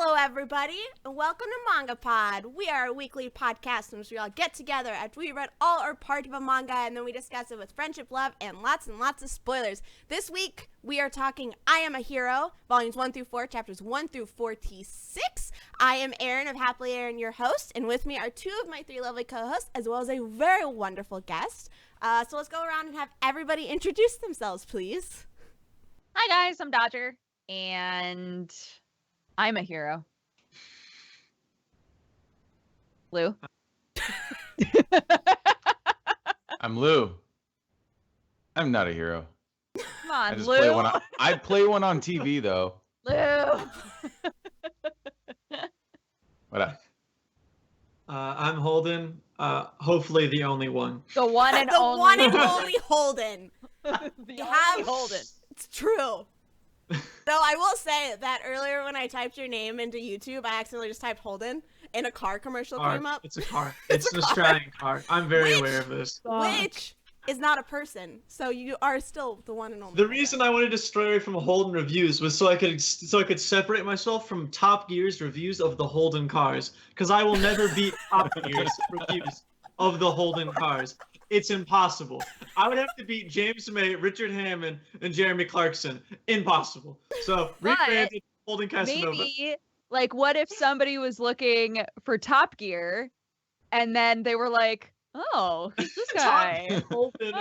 Hello, everybody, and welcome to MangaPod. We are a weekly podcast in which we all get together after we read all or part of a manga, and then we discuss it with friendship, love, and lots of spoilers. This week, we are talking I Am a Hero, volumes 1 through 4, chapters 1 through 46. I am Erin of Happily Erin, your host, and with me are two of my three lovely co-hosts, as well as a very wonderful guest. So let's go around and have everybody introduce themselves, please. Hi guys, I'm Dodger, and I'm a hero. Lou. I'm Lou. I'm not a hero. Come on, I just Lou. play one. I play one on TV though. Lou. What up? I'm Holden. Hopefully the only one. The one and The only. one and only Holden. The You only have- Holden. It's true. Though I will say that earlier when I typed your name into YouTube, I accidentally just typed Holden, and a car commercial came up, It's a car. It's an Australian car. I'm very aware of this. which is not a person. So you are still the one and only. The Holden. reason I wanted to stray away from Holden reviews was so I could separate myself from Top Gear's reviews of the Holden cars, because I will never beat Top Gear's reviews of the Holden cars. It's impossible. I would have to beat James May, Richard Hammond, and Jeremy Clarkson. Impossible. So But rebranded Holden Casanova. Maybe, like, what if somebody was looking for Top Gear, and then they were like, "Oh, who's this guy?" Holden,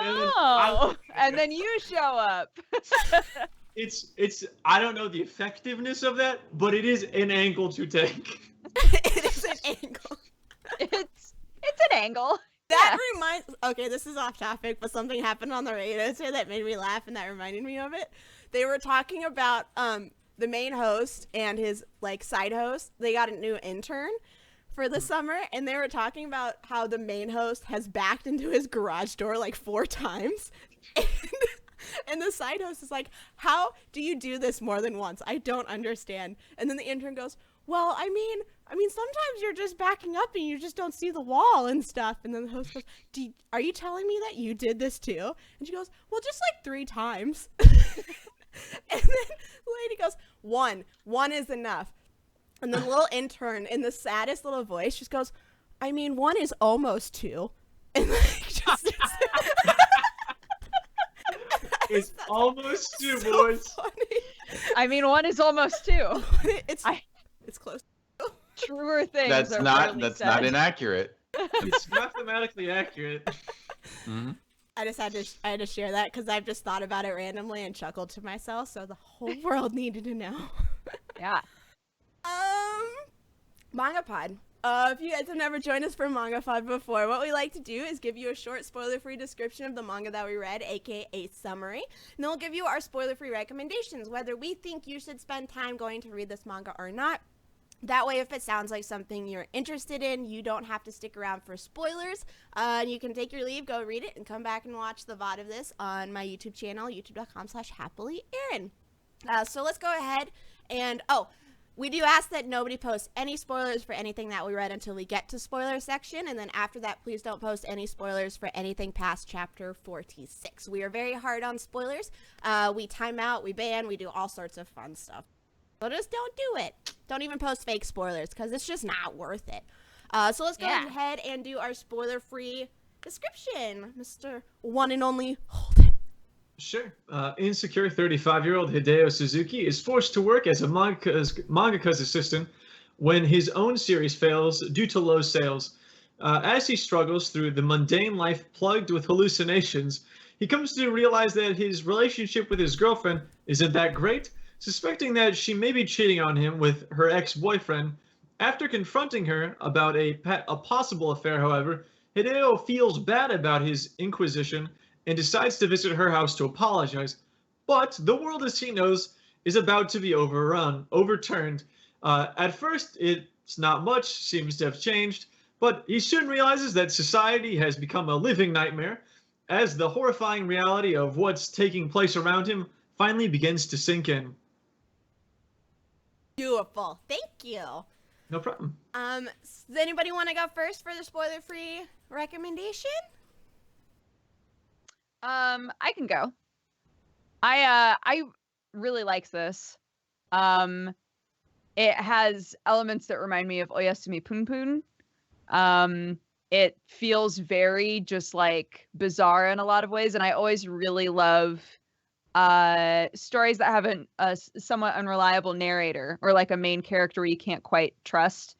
And then you show up. It's I don't know the effectiveness of that, but it is an angle to take. It is an angle. It's an angle. That reminds. Okay, this is off topic, but something happened on the radio today that made me laugh, and that reminded me of it. They were talking about the main host and his side host. They got a new intern for the summer, and they were talking about how the main host has backed into his garage door 4 times. And the side host is like, "How do you do this more than once? I don't understand." And then the intern goes, "Well, I mean, sometimes you're just backing up and you just don't see the wall and stuff." And then the host goes, "Are you telling me that you did this too?" And she goes, "Well, just 3 times." And then the lady goes, One is enough." And the little intern, in the saddest little voice, just goes, "I mean, 1 is almost 2." And just It's almost two, so boys. funny. I mean, 1 is almost 2. It's close. Truer things. That's are not rarely that's said. not inaccurate. It's mathematically accurate. Mm-hmm. I had to share that because I've just thought about it randomly and chuckled to myself, so the whole world needed to know. Yeah. MangaPod. If you guys have never joined us for MangaPod before, what we like to do is give you a short spoiler-free description of the manga that we read, aka a summary, and then we'll give you our spoiler-free recommendations, whether we think you should spend time going to read this manga or not. That way, if it sounds like something you're interested in, you don't have to stick around for spoilers. You can take your leave, go read it, and come back and watch the VOD of this on my YouTube channel, youtube.com/happilyerin. So let's go ahead and, we do ask that nobody post any spoilers for anything that we read until we get to spoiler section, and then after that, please don't post any spoilers for anything past chapter 46. We are very hard on spoilers. We time out, we ban, we do all sorts of fun stuff. So just don't do it. Don't even post fake spoilers, because it's just not worth it. So let's go ahead and do our spoiler-free description, Mr. One and Only Holden. Sure. Insecure 35-year-old Hideo Suzuki is forced to work as a mangaka's assistant when his own series fails due to low sales. As he struggles through the mundane life plugged with hallucinations, he comes to realize that his relationship with his girlfriend isn't that great. Suspecting that she may be cheating on him with her ex-boyfriend, after confronting her about a possible affair, however, Hideo feels bad about his inquisition and decides to visit her house to apologize. But the world as he knows is about to be overturned. At first, it's not much, seems to have changed, but he soon realizes that society has become a living nightmare as the horrifying reality of what's taking place around him finally begins to sink in. Beautiful. Thank you. No problem. Does anybody want to go first for the spoiler-free recommendation? I can go. I really likes this. it has elements that remind me of Oyasumi Punpun. It feels very just like bizarre in a lot of ways, and I always really love stories that have a somewhat unreliable narrator or like a main character you can't quite trust.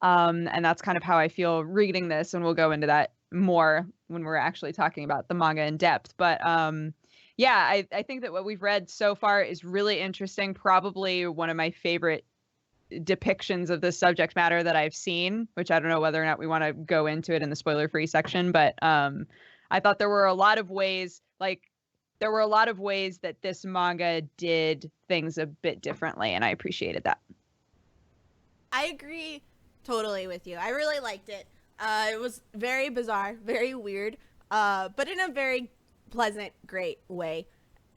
And that's kind of how I feel reading this, and we'll go into that more when we're actually talking about the manga in depth. But yeah, I think that what we've read so far is really interesting. Probably one of my favorite depictions of this subject matter that I've seen, which I don't know whether or not we want to go into it in the spoiler-free section, but I thought there were a lot of ways, that this manga did things a bit differently, and I appreciated that. I agree totally with you. I really liked it. It was very bizarre, very weird, but in a very pleasant, great way.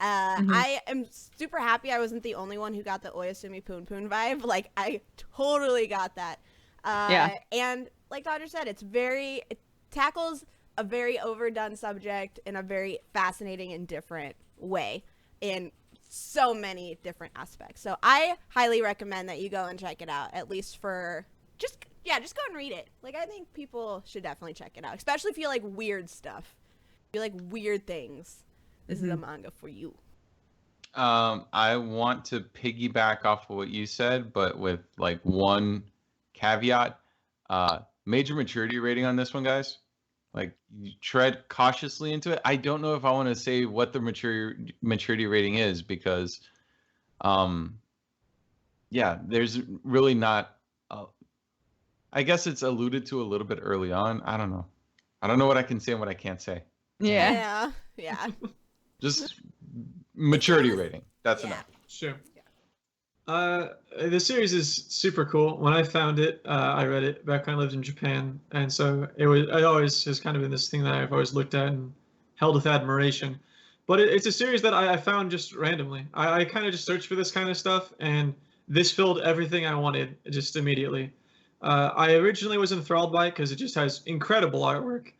I am super happy I wasn't the only one who got the Oyasumi Punpun vibe. Like, I totally got that. Yeah. And like Dodger said, it tackles a very overdone subject in a very fascinating and different way in so many different aspects. So I highly recommend that you go and check it out, at least for just go and read it. Like, I think people should definitely check it out, especially if you like weird stuff. If you like weird things. This is a manga for you. I want to piggyback off of what you said, but with like one caveat. Major maturity rating on this one, guys. Like, you tread cautiously into it. I don't know if I want to say what the maturity rating is because, yeah, there's really not. I guess it's alluded to a little bit early on. I don't know. I don't know what I can say and what I can't say. Yeah. Just maturity rating. That's enough. Sure. The series is super cool. When I found it, I read it back when I lived in Japan, and so it always has kind of been this thing that I've always looked at and held with admiration. But it's a series that I found just randomly. I kind of just searched for this kind of stuff, and this filled everything I wanted just immediately. I originally was enthralled by it because it just has incredible artwork,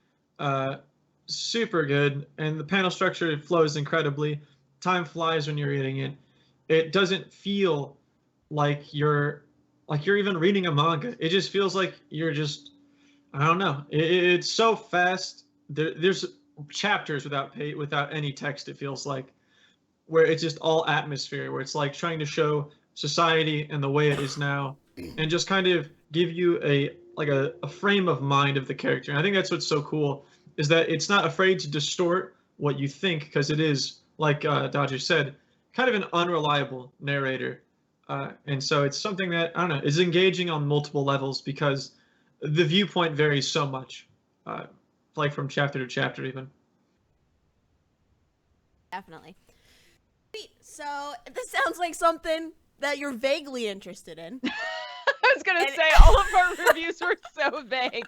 super good, and the panel structure flows incredibly. Time flies when you're reading it. It doesn't feel like you're even reading a manga. It just feels like you're just, I don't know. It's so fast. There's chapters without any text. It feels like, where it's just all atmosphere. Where it's like trying to show society and the way it is now, and just kind of give you a frame of mind of the character. And I think that's what's so cool, is that it's not afraid to distort what you think, because it is, like Dodger said, kind of an unreliable narrator. And so it's something that, I don't know, is engaging on multiple levels because the viewpoint varies so much, like from chapter to chapter even. Definitely. Sweet. So this sounds like something that you're vaguely interested in. I was gonna say all of our reviews were so vague.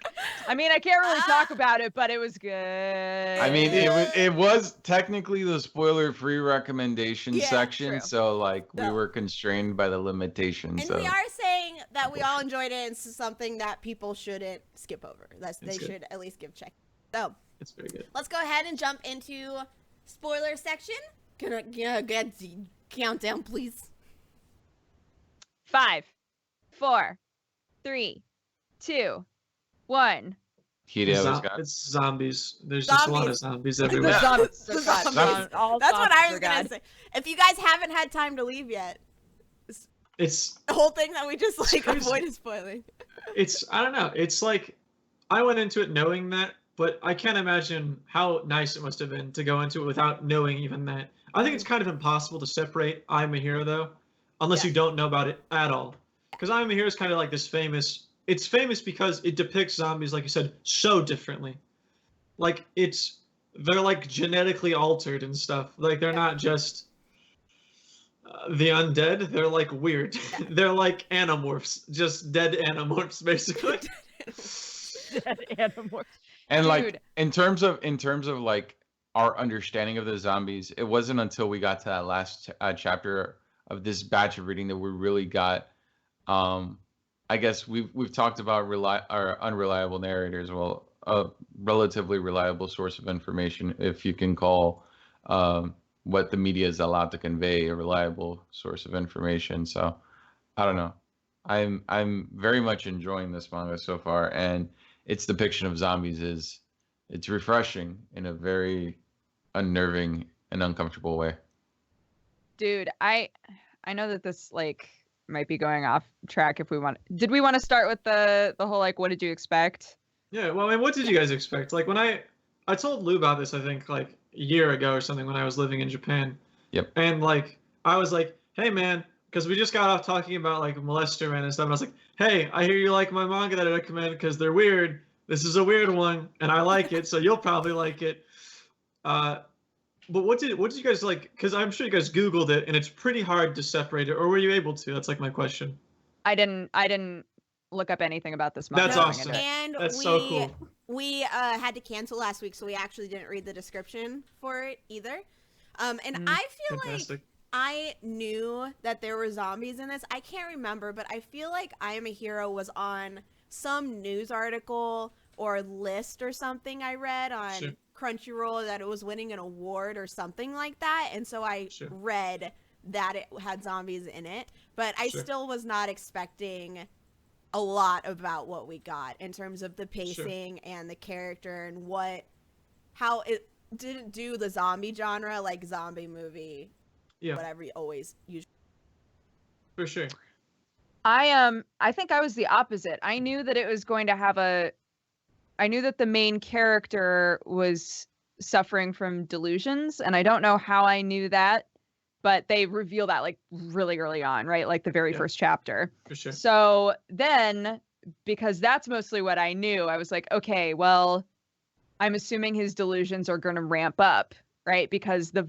I mean, I can't really talk about it, but it was good. I mean, it was technically the spoiler-free recommendation section, true. so like we were constrained by the limitations. And we are saying that we all enjoyed it, and it's something that people shouldn't skip over. They should at least give a check. So it's very good. Let's go ahead and jump into spoiler section. Can I get the countdown, please? 5, 4, 3, 2, 1. Hideo's got it's zombies. There's just a lot of zombies everywhere. That's what I was gonna say. If you guys haven't had time to leave yet, it's the whole thing that we just like avoided spoiling. I don't know. It's like I went into it knowing that, but I can't imagine how nice it must have been to go into it without knowing even that. I think it's kind of impossible to separate I'm a Hero, though, unless you don't know about it at all. Because I'm a Hero is kind of like this famous... It's famous because it depicts zombies, like you said, so differently. Like, they're like genetically altered and stuff. Like, they're not just the undead. They're like weird. They're like animorphs. Just dead animorphs, basically. Dead animorphs. And Dude. like in terms of like our understanding of the zombies, it wasn't until we got to that last chapter of this batch of reading that we really got. I guess we've talked about unreliable narrators. Well, a relatively reliable source of information, if you can call what the media is allowed to convey a reliable source of information. So I don't know. I'm very much enjoying this manga so far, and its depiction of zombies is it's refreshing in a very unnerving and uncomfortable way. Dude, I know that this like might be going off track if we want. Did we want to start with the whole like what did you expect? Yeah, well, I mean, what did you guys expect? Like when I told Lou about this, I think like a year ago or something when I was living in Japan. Yep. And like I was like, hey man, because we just got off talking about like molester man and stuff. And I was like, hey, I hear you like my manga that I recommend because they're weird. This is a weird one, and I like it, so you'll probably like it. But what did you guys like? Because I'm sure you guys Googled it, and it's pretty hard to separate it. Or were you able to? That's like my question. I didn't look up anything about this manga. That's awesome. And That's so cool. We had to cancel last week, so we actually didn't read the description for it either. And I feel Fantastic. like I knew that there were zombies in this. I can't remember, but I feel like I Am a Hero was on some news article or list or something I read on Sure. Crunchyroll that it was winning an award or something like that. And so I Sure. read that it had zombies in it, but I Sure. still was not expecting a lot about what we got in terms of the pacing and the character and how it didn't do the zombie genre like zombie movie, Yeah, whatever you always usually. for sure. I think I was the opposite. I knew that it was going to have I knew that the main character was suffering from delusions, and I don't know how I knew that, but they reveal that like really early on, right? Like the very Yeah. first chapter. For sure. So then, because that's mostly what I knew, I was like, okay, well, I'm assuming his delusions are going to ramp up, right? Because the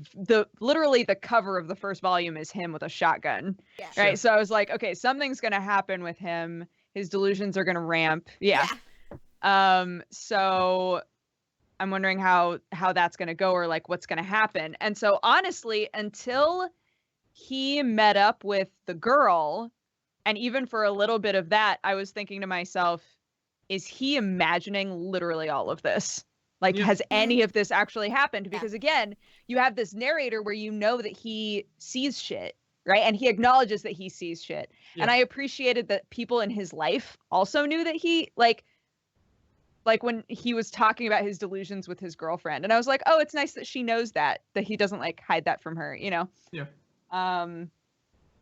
literally the cover of the first volume is him with a shotgun, Yeah. Sure. right? So I was like, okay, something's going to happen with him. His delusions are going to ramp. Yeah. So I'm wondering how that's going to go or like what's going to happen. And so honestly, until he met up with the girl, and even for a little bit of that, I was thinking to myself, is he imagining literally all of this? Like, Yeah. has any of this actually happened? Yeah. Because again, you have this narrator where you know that he sees shit, right? And he acknowledges that he sees shit. Yeah. And I appreciated that people in his life also knew that he like when he was talking about his delusions with his girlfriend. And I was like, oh, it's nice that she knows that he doesn't like hide that from her, you know? Yeah.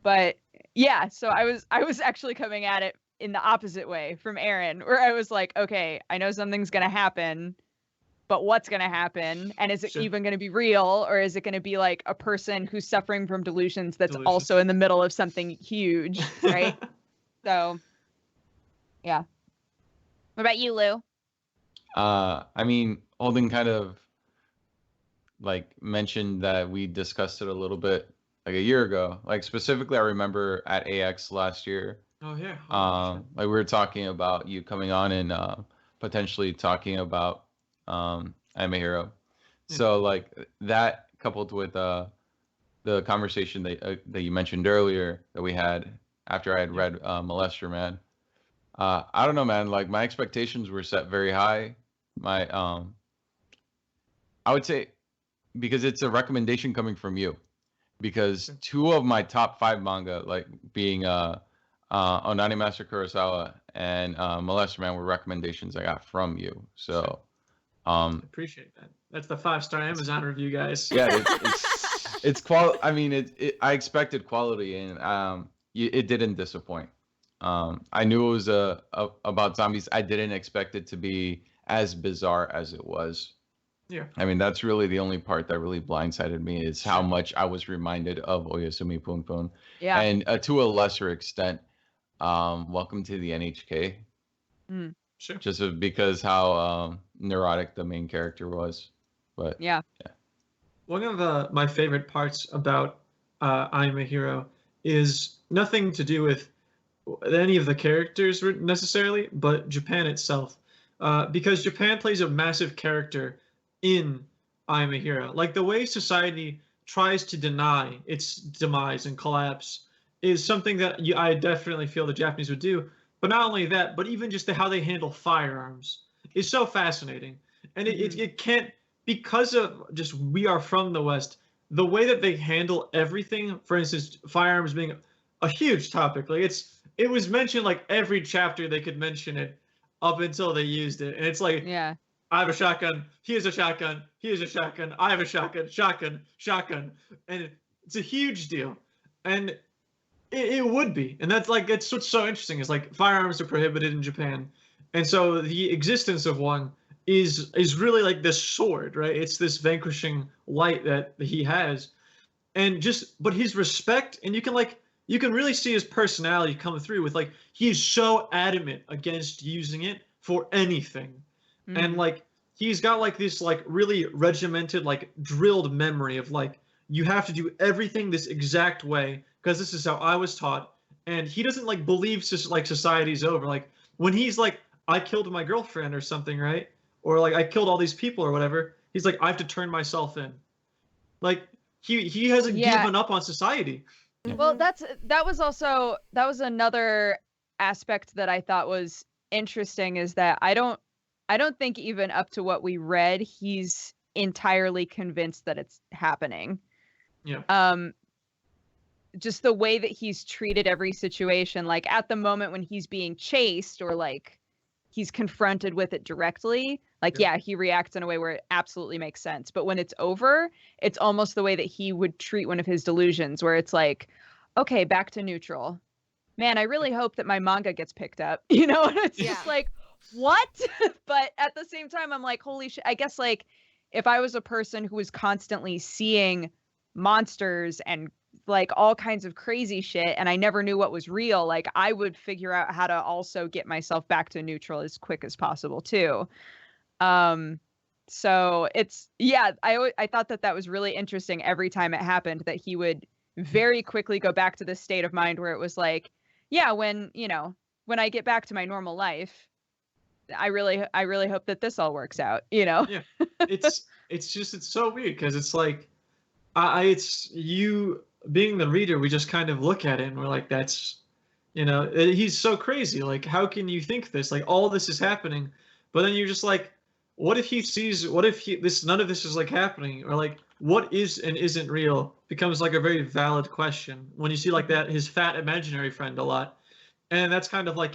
But yeah, so I was actually coming at it in the opposite way from Aaron, where I was like, okay, I know something's going to happen, but what's going to happen? And is it Sure. even going to be real? Or is it going to be like a person who's suffering from delusions that's Delusions. also in the middle of something huge, right? So, yeah. What about you, Lou? I mean, Holden kind of like mentioned that we discussed it a little bit like a year ago. Like specifically, I remember at AX last year. Oh yeah. Like we were talking about you coming on and potentially talking about I'm a Hero. Yeah. So like that coupled with the conversation that you mentioned earlier that we had after I had read Molester Man. I don't know, man. Like my expectations were set very high. My I would say because it's a recommendation coming from you. Because two of my top 5 manga, like being Onani Master Kurosawa and Molester Man, were recommendations I got from you. So Appreciate that. That's the 5-star Amazon review, guys. yeah, it's quality. I mean, I expected quality, and it didn't disappoint. I knew it was about zombies. I didn't expect it to be as bizarre as it was. Yeah. I mean, that's really the only part that really blindsided me is how much I was reminded of Oyasumi Punpun. Yeah. And to a lesser extent, Welcome to the NHK. Sure. Just because how neurotic the main character was. But Yeah. One of my favorite parts about I'm a Hero is nothing to do with any of the characters necessarily, but Japan itself. Because Japan plays a massive character in I'm a Hero. Like the way society tries to deny its demise and collapse is something that I definitely feel the Japanese would do. But not only that, but even just how they handle firearms is so fascinating. And it can't, because of just we are from the West, the way that they handle everything, for instance, firearms being a huge topic. Like it was mentioned like every chapter they could mention it up until they used it. And it's like, Yeah. I have a shotgun, he has a shotgun, he has a shotgun, I have a shotgun, shotgun, shotgun. And it's a huge deal. And it would be. And that's what's so interesting is like firearms are prohibited in Japan. And so the existence of one is really like this sword, right? It's this vanquishing light that he has. And but his respect, and you can really see his personality come through with like he's so adamant against using it for anything. And like he's got like this like really regimented like drilled memory of like you have to do everything this exact way because this is how I was taught. And he doesn't like believe like society's over. Like when he's like, I killed my girlfriend or something, right? Or like I killed all these people or whatever, he's like, I have to turn myself in. Like he hasn't given up on society. Well, that was another aspect that I thought was interesting is that I don't think even up to what we read he's entirely convinced that it's happening. Yeah. Just the way that he's treated every situation, like at the moment when he's being chased or like he's confronted with it directly, like yeah, he reacts in a way where it absolutely makes sense. But when it's over, it's almost the way that he would treat one of his delusions, where it's like, okay, back to neutral. Man, I really hope that my manga gets picked up, you know? And it's just like, what? But at the same time, I'm like, holy shit. I guess like if I was a person who was constantly seeing monsters and like all kinds of crazy shit and I never knew what was real, like I would figure out how to also get myself back to neutral as quick as possible too. So it's, I thought that was really interesting every time it happened, that he would very quickly go back to this state of mind where it was like, yeah, when I get back to my normal life, I really hope that this all works out, you know? Yeah. It's so weird because it's like, it's you being the reader, we just kind of look at it and we're like, that's, he's so crazy. Like, how can you think this? Like, all this is happening, but then you're just like, what if he sees? What if none of this is like happening? Or like, what is and isn't real becomes like a very valid question when you see like that his fat imaginary friend a lot, and that's kind of like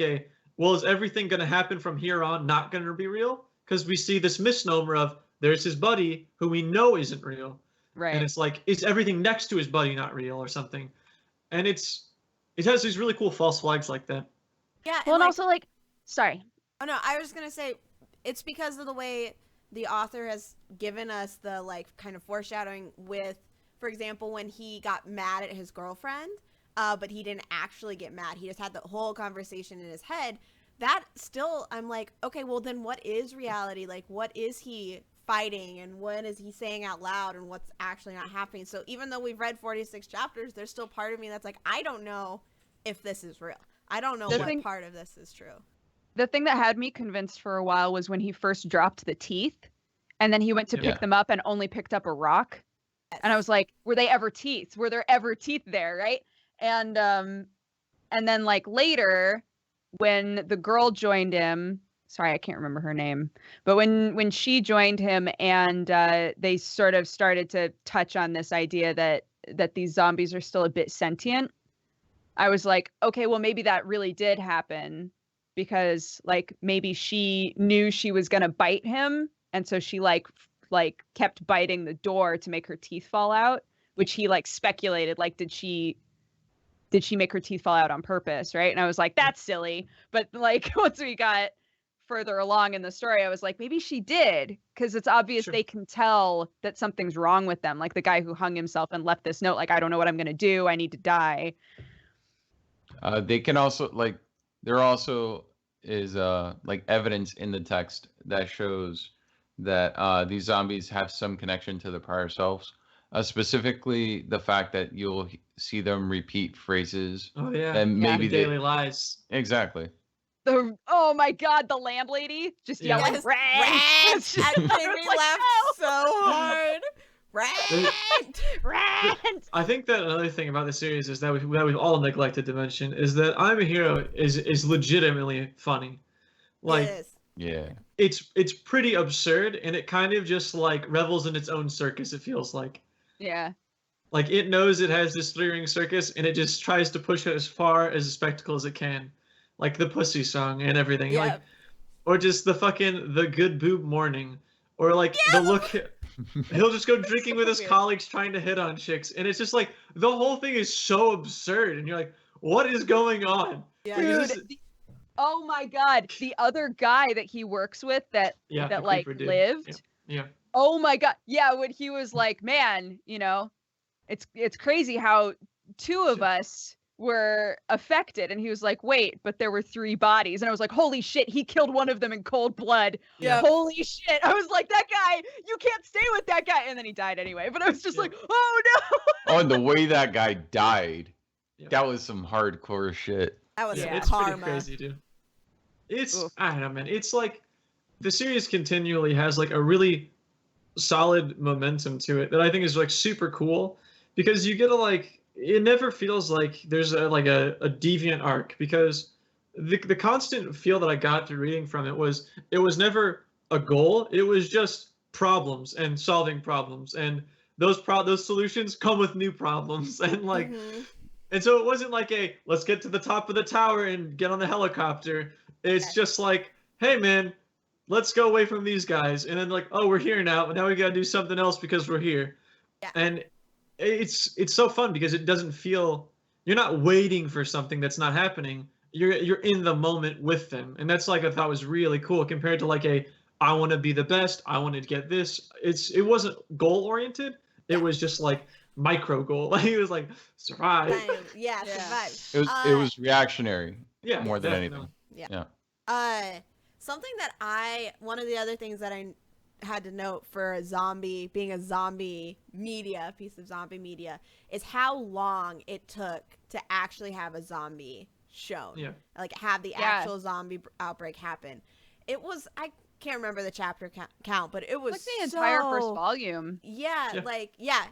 well, is everything going to happen from here on not going to be real? Because we see this misnomer of there's his buddy who we know isn't real. Right. And it's like, is everything next to his buddy not real or something? And it has these really cool false flags like that. Yeah. Well, and also like, sorry. Oh no, I was just gonna say, it's because of the way the author has given us the like kind of foreshadowing with, for example, when he got mad at his girlfriend, but he didn't actually get mad. He just had the whole conversation in his head. That still, I'm like, okay, well then what is reality? Like, what is he fighting and what is he saying out loud and what's actually not happening? So even though we've read 46 chapters, there's still part of me that's like, I don't know if this is real. I don't know what part of this is true. The thing that had me convinced for a while was when he first dropped the teeth and then he went to pick them up and only picked up a rock. Yes. And I was like, were they ever teeth? Were there ever teeth there? Right. And then like later when the girl joined him, sorry, I can't remember her name, but when she joined him and they sort of started to touch on this idea that these zombies are still a bit sentient, I was like, okay, well maybe that really did happen because like maybe she knew she was gonna bite him and so she like kept biting the door to make her teeth fall out, which he like speculated, like did she make her teeth fall out on purpose, right? And I was like, that's silly. But like once we got further along in the story, I was like, maybe she did, because it's obvious they can tell that something's wrong with them. Like the guy who hung himself and left this note, like, I don't know what I'm going to do. I need to die. They can also like, there also is like evidence in the text that shows that these zombies have some connection to the prior selves. Specifically, the fact that you'll see them repeat phrases. Oh yeah, and maybe daily lies. Exactly. Oh my God, the lamb lady just yelling yes, rant. That made me laugh so hard. Rant. I think that another thing about the series is that we've all neglected to mention is that I'm a Hero is legitimately funny. Like, yeah, it's pretty absurd and it kind of just like revels in its own circus. It feels like. Yeah. Like it knows it has this three-ring circus, and it just tries to push it as far as a spectacle as it can, like the Pussy song and everything. Yeah. Like, or just the good boob morning, or like the look. He'll just go drinking with his weird. colleagues, trying to hit on chicks, and it's just like the whole thing is so absurd, and you're like, what is going on? Yeah. Like, Dude, is this- oh my god, the other guy that he works with that the like creeper dude. lived. Yeah. Oh my god. Yeah, when he was like, man, you know, it's crazy how two of us were affected, and he was like, wait, but there were 3 bodies, and I was like, holy shit, he killed one of them in cold blood. Yeah. Holy shit. I was like, that guy, you can't stay with that guy, and then he died anyway. But I was just Yeah. like, oh no. Oh, and the way that guy died, Yeah. that was some hardcore shit. That was Yeah, some it's pretty karma. crazy, dude. It's Oof. I don't know, man. It's like the series continually has like a really solid momentum to it that I think is like super cool, because you get a like it never feels like there's a deviant arc, because the constant feel that I got through reading from it was never a goal. It was just problems and solving problems, and those solutions come with new problems, and like Mhm. and so it wasn't like a let's get to the top of the tower and get on the helicopter. It's Yeah. just like, hey man, let's go away from these guys. And then like, oh, we're here now, but now we gotta do something else because we're here. Yeah. And it's so fun because it doesn't feel you're not waiting for something that's not happening. You're in the moment with them. And that's like I thought was really cool compared to like a I want to be the best, I want to get this. It wasn't goal oriented. It was just like micro goal. Like it was like survive. Yeah, Yeah. survive. It was reactionary Yeah, more than definitely. anything. Something that one of the other things that I had to note for a zombie, being a zombie media, piece of zombie media, is how long it took to actually have a zombie shown. Yeah. Like have the actual zombie outbreak happen. It was, I can't remember the chapter count, but it was Like the entire first so- volume. Yeah,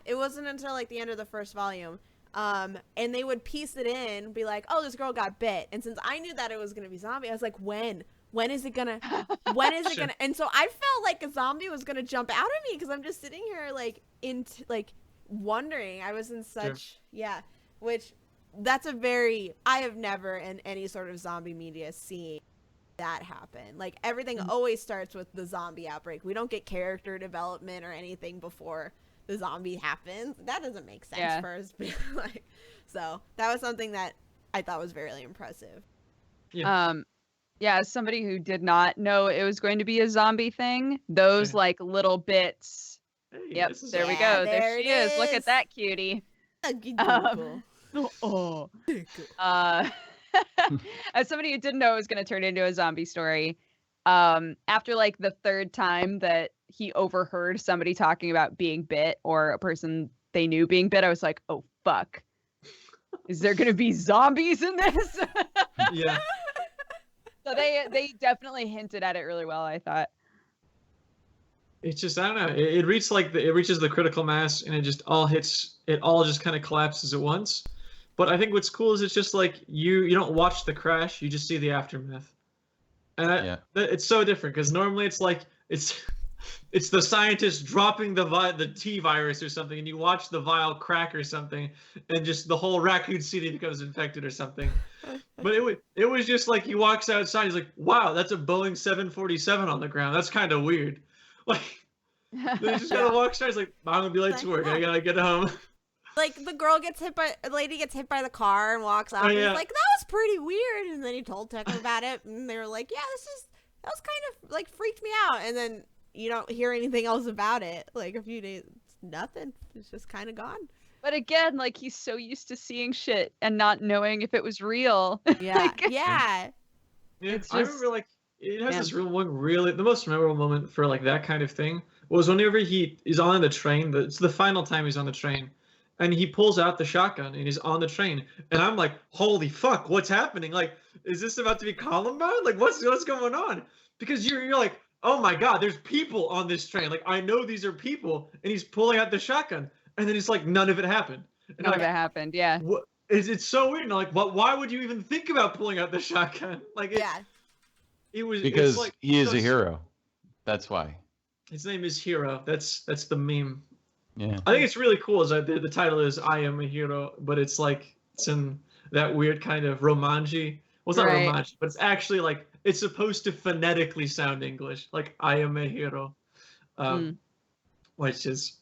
it wasn't until like the end of the first volume. And they would piece it in, be like, "Oh, this girl got bit." And since I knew that it was gonna be zombie, I was like, "When is it gonna? When is it Sure. gonna?" And so I felt like a zombie was gonna jump out at me because I'm just sitting here like wondering. I was in such which that's I have never in any sort of zombie media seen that happen. Like everything always starts with the zombie outbreak. We don't get character development or anything before the zombie happens. That doesn't make sense for us. Like, so that was something that I thought was very impressive. Yeah. As somebody who did not know it was going to be a zombie thing, those Yeah. like little bits. Hey, Yep, this is there we Yeah, go. there There it she is. Look is. at that cutie. Oh. As somebody who didn't know it was going to turn into a zombie story, after like the 3rd time that he overheard somebody talking about being bit or a person they knew being bit, I was like, oh fuck. Is there going to be zombies in this? Yeah. So they definitely hinted at it really well, I thought. It's just I don't know. It reaches the critical mass, and it all just kind of collapses at once. But I think what's cool is it's just like you don't watch the crash, you just see the aftermath. And it's so different because normally it's like it's the scientist dropping the T virus or something, and you watch the vial crack or something, and just the whole Raccoon City becomes infected or something. But it was just like he walks outside, he's like, wow, that's a Boeing 747 on the ground. That's kind of weird. Like, then he just kind of walks outside. He's like, I'm gonna be late to work. I gotta get home. Like the lady gets hit by the car and walks out. Oh, And yeah. he's like, that was pretty weird. And then he told Tech about it, and they were like, yeah, that was kind of like freaked me out. And then you don't hear anything else about it. Like a few days, nothing. It's just kind of gone. But again, like he's so used to seeing shit and not knowing if it was real. Yeah, Like, yeah. Yeah, It's I just- remember like it has man. this real one really the most memorable moment for like that kind of thing was whenever he is on the train. It's the final time he's on the train, and he pulls out the shotgun and he's on the train, and I'm like, holy fuck, what's happening? Like, is this about to be Columbine? Like, what's going on? Because you're like, oh my god, there's people on this train. Like, I know these are people, and he's pulling out the shotgun, and then it's like none of it happened. And None I'm of it like, happened. Yeah. what? It's so weird. And I'm like, what? Why would you even think about pulling out the shotgun? Like, Yeah. it was Because it's like, he is so a hero. That's why. His name is Hero. That's the meme. Yeah. I think it's really cool. Is that the title is "I Am a Hero," but it's like it's in that weird kind of romanji. Well, it's not Right. romanji, but it's actually like it's supposed to phonetically sound English, like "I am a hero," which is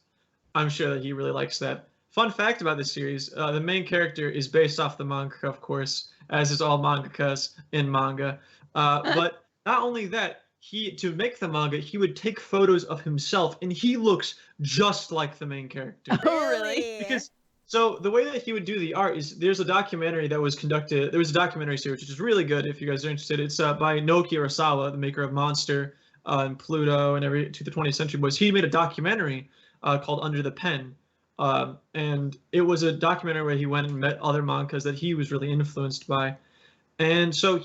I'm sure that he really likes that. Fun fact about this series: the main character is based off the manga, of course, as is all mangakas in manga. But not only that, to make the manga, he would take photos of himself, and he looks just like the main character. Oh, really? Because so the way that he would do the art is there's a documentary that was conducted. There was a documentary series which is really good if you guys are interested. It's by Naoki Urasawa, the maker of Monster and Pluto and every to the 20th Century Boys. He made a documentary called Under the Pen, and it was a documentary where he went and met other mangas that he was really influenced by, and so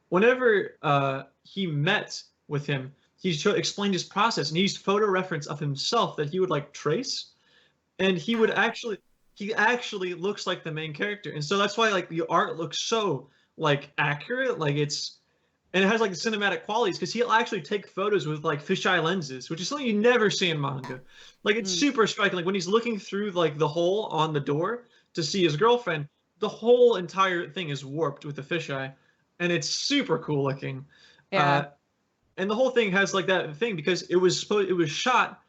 whenever he met with him, he explained his process, and he used photo reference of himself that he would like trace, and he actually looks like the main character, and so that's why like the art looks so like accurate, like and it has like the cinematic qualities because he'll actually take photos with like fisheye lenses, which is something you never see in manga. Like it's super striking. Like when he's looking through like the hole on the door to see his girlfriend, the whole entire thing is warped with the fisheye, and it's super cool looking. Yeah. And the whole thing has like that thing because it was shot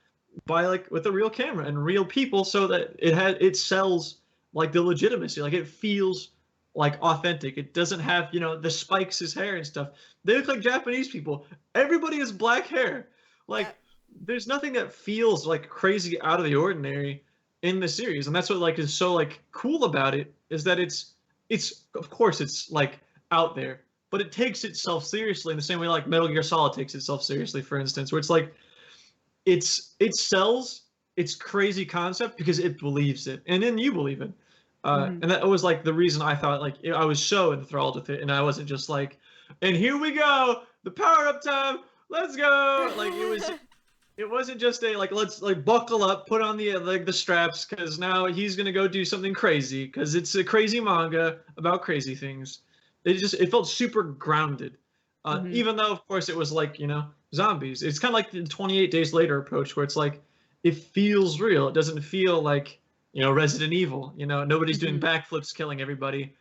by like with a real camera and real people, so that it sells like the legitimacy. Like it feels like authentic. It doesn't have the spikes his hair and stuff. They look like Japanese people. Everybody has black hair. Like there's nothing that feels like crazy out of the ordinary in the series, and that's what like is so like cool about it is that it's of course it's like out there, but it takes itself seriously in the same way like Metal Gear Solid takes itself seriously, for instance, where it's like it sells its crazy concept because it believes it, and then you believe it. And that was like the reason I thought like I was so enthralled with it, and I wasn't just like, and here we go, the power up time, let's go. Like it wasn't just a like let's like buckle up, put on the like the straps because now he's gonna go do something crazy because it's a crazy manga about crazy things. It felt super grounded, even though of course it was like zombies. It's kind of like the 28 Days Later approach where it's like it feels real. It doesn't feel like Resident Evil. Nobody's doing backflips killing everybody.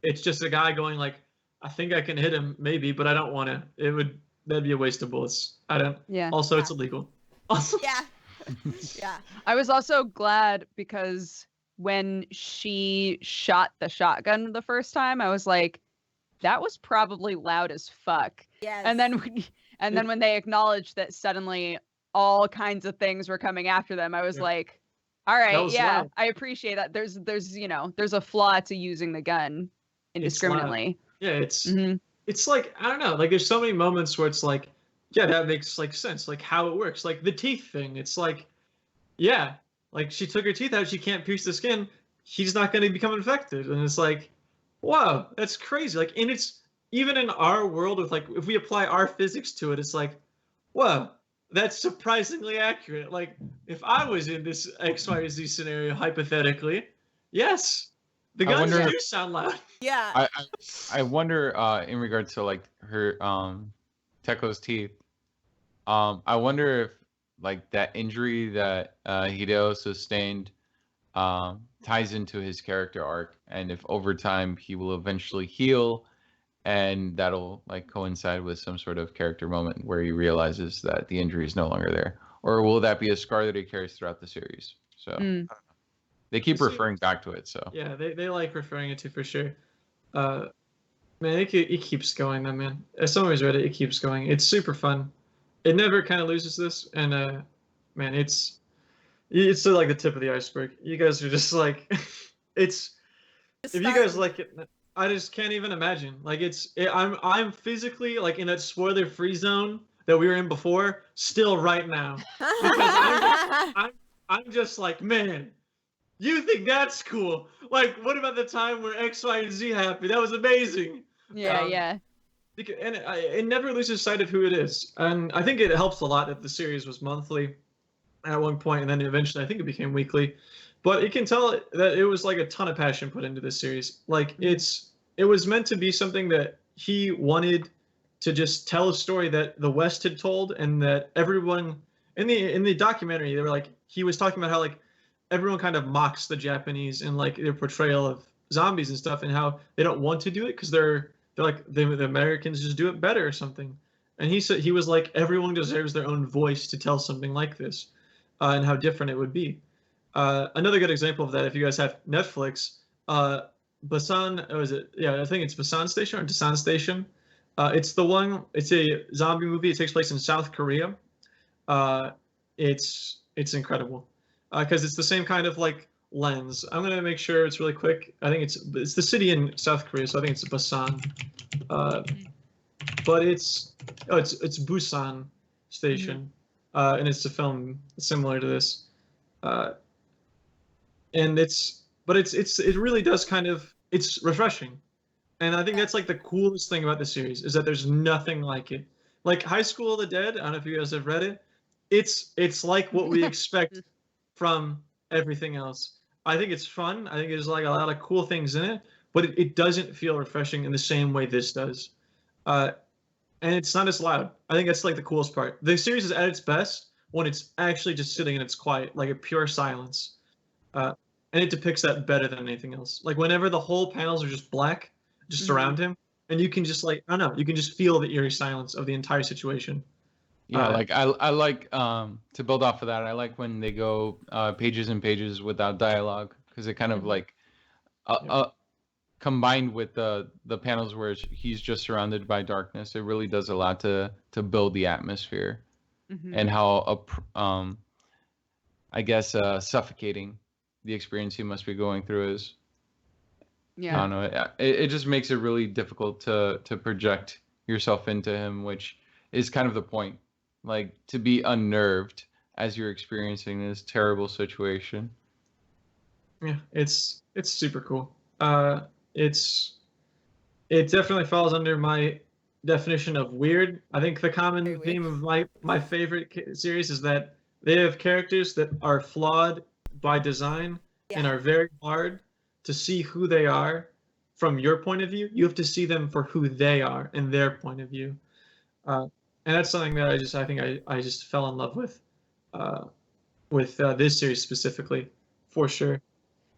It's just a guy going like, I think I can hit him maybe, but I don't want to. That'd be a waste of bullets. I don't. Yeah. Also, it's illegal. Also. Yeah. Yeah. I was also glad because when she shot the shotgun the first time, I was like, that was probably loud as fuck. Yes. And then when they acknowledged that suddenly all kinds of things were coming after them, I was like, all right, yeah, loud. I appreciate that. There's a flaw to using the gun indiscriminately. Yeah, it's like, I don't know, like there's so many moments where it's like, yeah, that makes like sense, like how it works. Like the teeth thing, it's like, yeah, like she took her teeth out, she can't pierce the skin, she's not going to become infected. And it's like, wow, that's crazy. Like, and it's even in our world with like, if we apply our physics to it, it's like, whoa, that's surprisingly accurate. Like if I was in this X, Y, or Z scenario, hypothetically, yes, the guns do sound loud. Yeah. I wonder in regard to like her Teko's teeth. I wonder if like that injury that Hideo sustained ties into his character arc, and if over time he will eventually heal, and that'll like coincide with some sort of character moment where he realizes that the injury is no longer there, or will that be a scar that he carries throughout the series? So they keep referring back to it. So yeah, they like referring it to for sure. Man, it keeps going though, man. As someone who's read it, it keeps going. It's super fun. It never kind of loses this, and man, it's still like the tip of the iceberg. You guys are just like, if you guys like it, I just can't even imagine. Like I'm physically like in that spoiler-free zone that we were in before, still right now, because I'm just like, man, you think that's cool? Like, what about the time where X, Y, and Z happened? That was amazing. Yeah, yeah. And it never loses sight of who it is, and I think it helps a lot that the series was monthly at one point, and then eventually I think it became weekly. But you can tell that it was like a ton of passion put into this series. Like it was meant to be something that he wanted to just tell a story that the West had told, and that everyone in the documentary, they were like, he was talking about how like everyone kind of mocks the Japanese in like their portrayal of zombies and stuff, and how they don't want to do it because they're like the Americans just do it better or something. And he said, he was like, everyone deserves their own voice to tell something like this, and how different it would be. Another good example of that, if you guys have Netflix, Busan, was it? Yeah, I think it's Busan Station or Dasan Station. It's the one. It's a zombie movie. It takes place in South Korea. It's incredible because it's the same kind of like lens. I'm gonna make sure it's really quick. I think it's the city in South Korea, so I think it's Busan. But it's Busan Station, and it's a film similar to this, and it really does kind of, it's refreshing, and I think that's like the coolest thing about the series is that there's nothing like it. Like High School of the Dead, I don't know if you guys have read it. It's like what we expect from everything else. I think it's fun. I think there's like a lot of cool things in it, but it doesn't feel refreshing in the same way this does. And it's not as loud. I think that's like the coolest part. The series is at its best when it's actually just sitting and it's quiet, like a pure silence. And it depicts that better than anything else. Like whenever the whole panels are just black, just around him, and you can just like, I don't know, you can just feel the eerie silence of the entire situation. Yeah, like I like to build off of that. I like when they go pages and pages without dialogue because it kind of like combined with the panels where he's just surrounded by darkness, it really does a lot to build the atmosphere and how I guess suffocating the experience he must be going through is. Yeah, I don't know. It just makes it really difficult to project yourself into him, which is kind of the point. Like to be unnerved as you're experiencing this terrible situation. Yeah, it's super cool. It definitely falls under my definition of weird. I think the common theme of my favorite series is that they have characters that are flawed by design and are very hard to see who they are from your point of view. You have to see them for who they are in their point of view. And that's something that I think I just fell in love with this series specifically, for sure.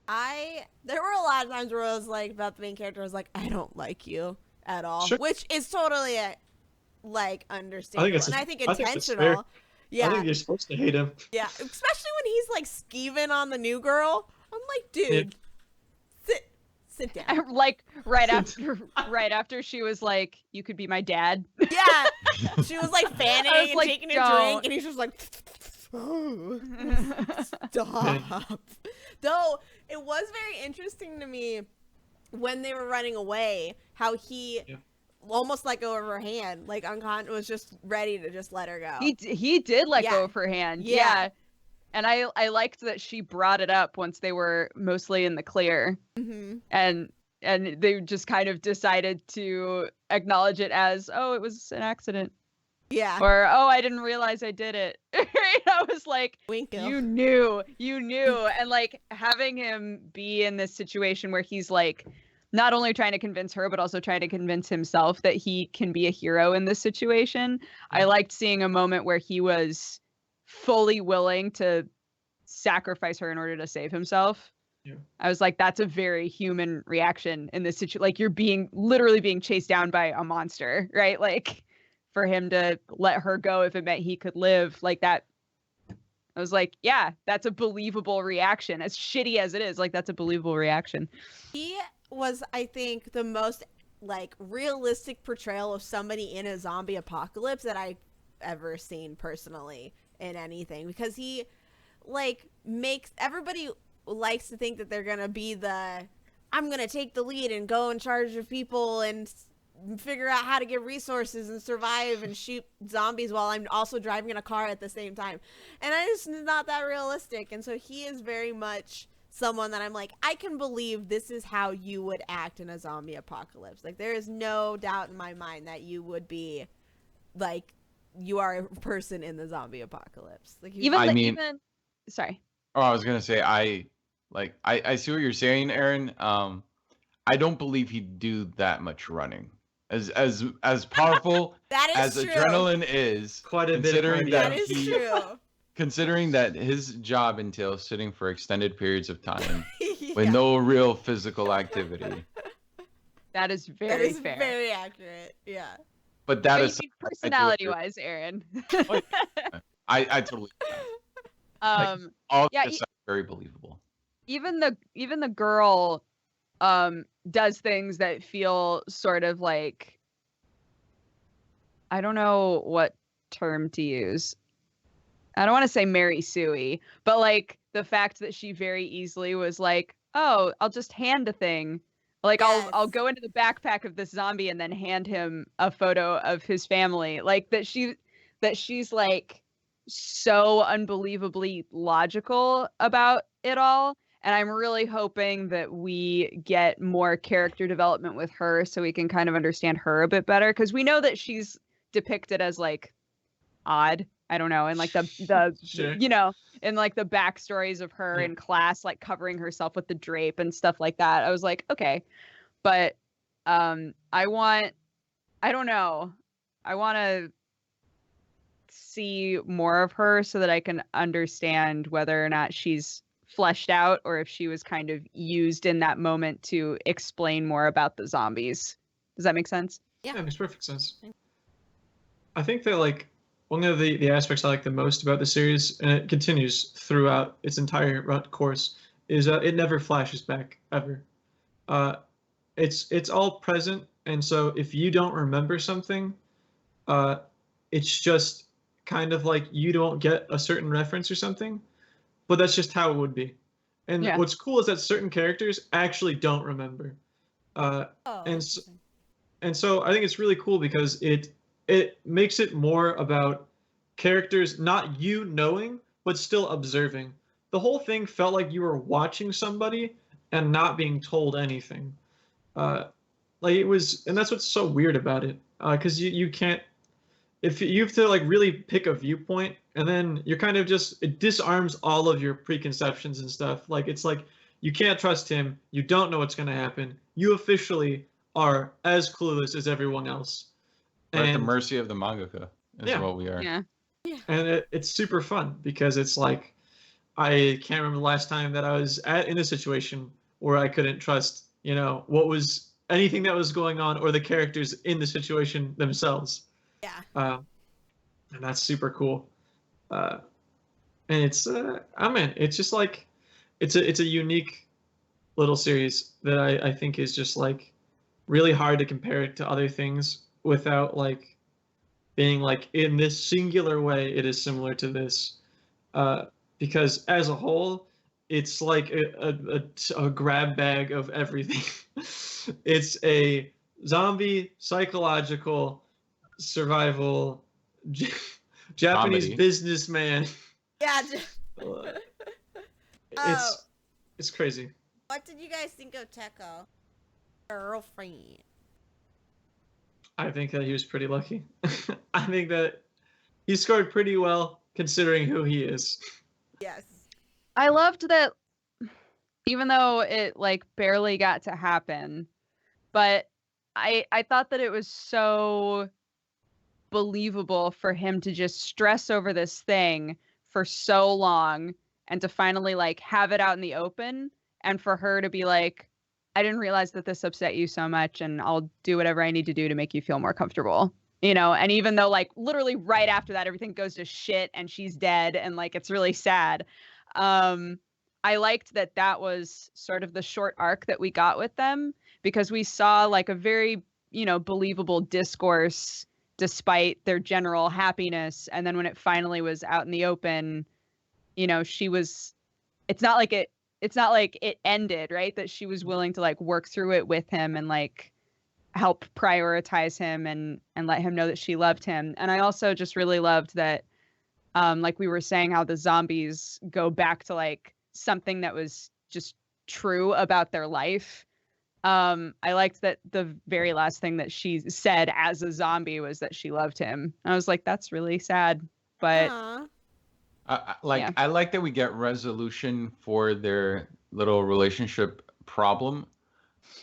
There were a lot of times where I was like, about the main character, I was like, I don't like you at all, Sure. which is totally like understandable, I think intentional. I think you're supposed to hate him. Yeah, especially when he's like skeeving on the new girl. I'm like, dude, sit down. Like right after she was like, you could be my dad. Yeah, she was like fanning and like, taking a drink, and he's just like, stop. Though it was very interesting to me when they were running away, how he almost let go of her hand, like was just ready to just let her go. He did let go of her hand. Yeah. And I liked that she brought it up once they were mostly in the clear. And they just kind of decided to acknowledge it as, oh, it was an accident. Yeah. Or, oh, I didn't realize I did it. I was like, Winkle. You knew. And like having him be in this situation where he's like not only trying to convince her, but also trying to convince himself that he can be a hero in this situation. I liked seeing a moment where he was fully willing to sacrifice her in order to save himself. Yeah. I was like, that's a very human reaction in this situation. Like you're literally being chased down by a monster, right? Like for him to let her go if it meant he could live like that. I was like, yeah, that's a believable reaction. As shitty as it is, like that's a believable reaction. He was, I think, the most like realistic portrayal of somebody in a zombie apocalypse that I've ever seen personally in anything, because he like makes everybody likes to think that they're gonna be I'm gonna take the lead and go in charge of people and figure out how to get resources and survive and shoot zombies while I'm also driving in a car at the same time. And I just not that realistic. And so he is very much someone that I'm like, I can believe this is how you would act in a zombie apocalypse. Like there is no doubt in my mind that you would be like, you are a person in the zombie apocalypse. Like sorry. Oh, I was gonna say I see what you're saying, Aaron. I don't believe he'd do that much running. As powerful that is as true. adrenaline is, quite a bit. Considering that is true. considering that his job entails sitting for extended periods of time with Yeah. no real physical activity. That is That very is fair. very accurate. Yeah. But that But is you mean personality-wise, Aaron. I totally all yeah, this sounds very believable. even the girl does things that feel sort of like, I don't know what term to use. I don't want to say Mary Suey, but like the fact that she very easily was like, "Oh, I'll just hand a thing. Like I'll Yes. go into the backpack of this zombie and then hand him a photo of his family." Like that she's like so unbelievably logical about it all. And I'm really hoping that we get more character development with her so we can kind of understand her a bit better, because we know that she's depicted as like odd. I don't know, and like the Sure. you know, in like the backstories of her in class, like covering herself with the drape and stuff like that. I was like, okay, but I don't know, I want to see more of her so that I can understand whether or not she's fleshed out or if she was kind of used in that moment to explain more about the zombies. Does that make sense? Yeah, it makes perfect sense. I think that like one of the aspects I like the most about the series, and it continues throughout its entire course, is it never flashes back ever. It's all present, and so if you don't remember something, it's just kind of like you don't get a certain reference or something, but that's just how it would be. And Yeah. what's cool is that certain characters actually don't remember. Oh. And so, interesting. and so I think it's really cool because it makes it more about characters not you knowing but still observing. The whole thing felt like you were watching somebody and not being told anything. Like it was, and that's what's so weird about it. Because you can't, if you have to like really pick a viewpoint, and then you're kind of just, it disarms all of your preconceptions and stuff. Like it's like you can't trust him. You don't know what's gonna happen. You officially are as clueless as everyone else. We're at the And mercy of the mangaka is Yeah. what we are. Yeah. and it's super fun because it's like I can't remember the last time that I was in a situation where I couldn't trust, what was anything that was going on or the characters in the situation themselves. Yeah. And that's super cool. And it's it's just like it's a unique little series that I think is just like really hard to compare it to other things without like being like in this singular way it is similar to this, because as a whole it's like a grab bag of everything. It's a zombie psychological survival Japanese Comedy. businessman. Yeah. Uh, Oh. it's crazy. What did you guys think of Teko? Girlfriend. I think that he was pretty lucky. I think that he scored pretty well considering who he is. Yes. I loved that, even though it like barely got to happen, but I thought that it was so believable for him to just stress over this thing for so long and to finally like have it out in the open, and for her to be like, I didn't realize that this upset you so much, and I'll do whatever I need to do to make you feel more comfortable. And even though like literally right after that everything goes to shit and she's dead and like it's really sad, I liked that that was sort of the short arc that we got with them, because we saw like a very believable discourse despite their general happiness, and then when it finally was out in the open, she was, it's not like it ended, right? That she was willing to like work through it with him and like help prioritize him and let him know that she loved him. And I also just really loved that, like we were saying, how the zombies go back to like something that was just true about their life. I liked that the very last thing that she said as a zombie was that she loved him. I was like, that's really sad, but Aw. Yeah. I like that we get resolution for their little relationship problem.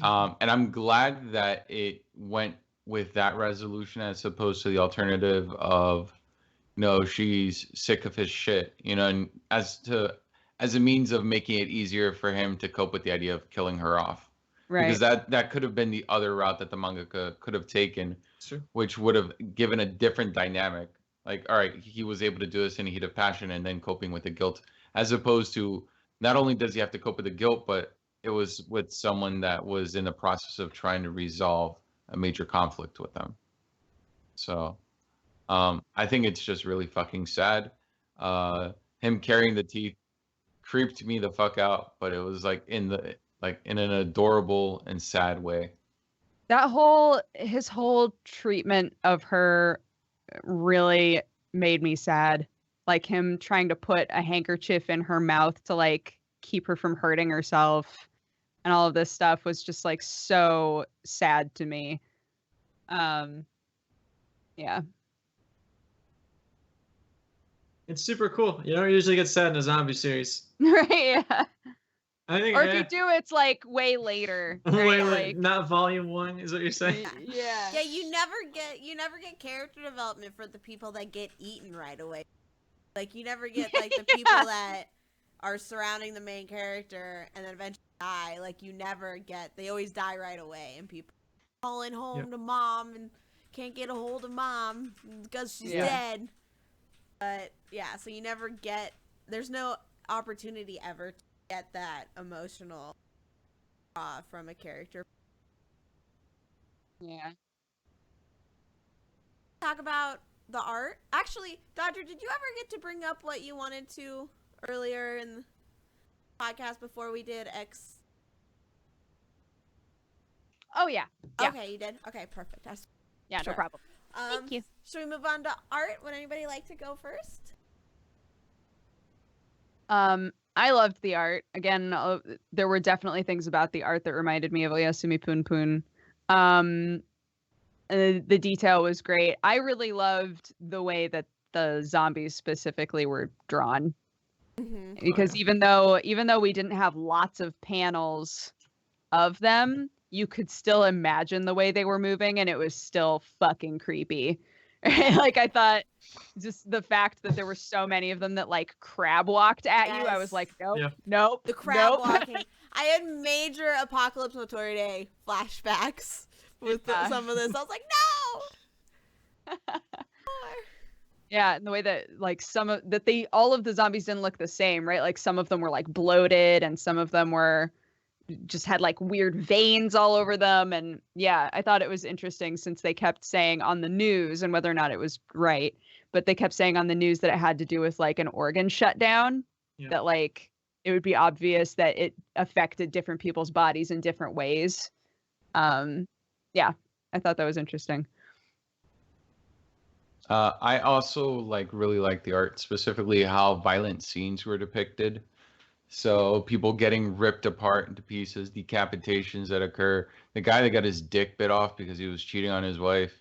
And I'm glad that it went with that resolution as opposed to the alternative of, no, she's sick of his shit, you know, and as a means of making it easier for him to cope with the idea of killing her off. Because Right. that could have been the other route that the mangaka could have taken, Sure. which would have given a different dynamic. Like, all right, he was able to do this in a heat of passion and then coping with the guilt, as opposed to not only does he have to cope with the guilt, but it was with someone that was in the process of trying to resolve a major conflict with them. So, I think it's just really fucking sad. Him carrying the teeth creeped me the fuck out, but it was like in an adorable and sad way. His whole treatment of her really made me sad. Like him trying to put a handkerchief in her mouth to like keep her from hurting herself and all of this stuff was just like so sad to me. Yeah. It's super cool. You don't usually get sad in a zombie series. Right, yeah. I think. Or if you do, it's like way later. Right? Wait, like, not volume 1 is what you're saying? yeah. Yeah, you never get character development for the people that get eaten right away. Like you never get like the people that are surrounding the main character and then eventually die. Like you never get. They always die right away, and people calling home to mom and can't get a hold of mom because she's dead. But yeah, so you never get. There's no opportunity ever to get that emotional from a character. Yeah. Talk about the art. Actually, Dodger, did you ever get to bring up what you wanted to earlier in the podcast before we did X? Oh yeah. Okay, you did. Okay, perfect. Yeah, Sure. no problem. Thank you. Should we move on to art? Would anybody like to go first? I loved the art. Again, there were definitely things about the art that reminded me of Oyasumi Pun Pun. The detail was great. I really loved the way that the zombies specifically were drawn. Mm-hmm. Because even though we didn't have lots of panels of them, you could still imagine the way they were moving and it was still fucking creepy. Like I thought just the fact that there were so many of them that like crab walked at you, I was like, nope. The crab walking. I had major Apocalypse Notori Day flashbacks with some of this. I was like, no. Yeah, and the way that like all of the zombies didn't look the same, right? Like some of them were like bloated and some of them were just had like weird veins all over them. And yeah, I thought it was interesting since they kept saying on the news, and whether or not it was right, but they kept saying on the news that it had to do with like an organ shutdown, that like it would be obvious that it affected different people's bodies in different ways. Yeah, I thought that was interesting. I also really like the art, specifically how violent scenes were depicted. So people getting ripped apart into pieces, decapitations that occur. The guy that got his dick bit off because he was cheating on his wife.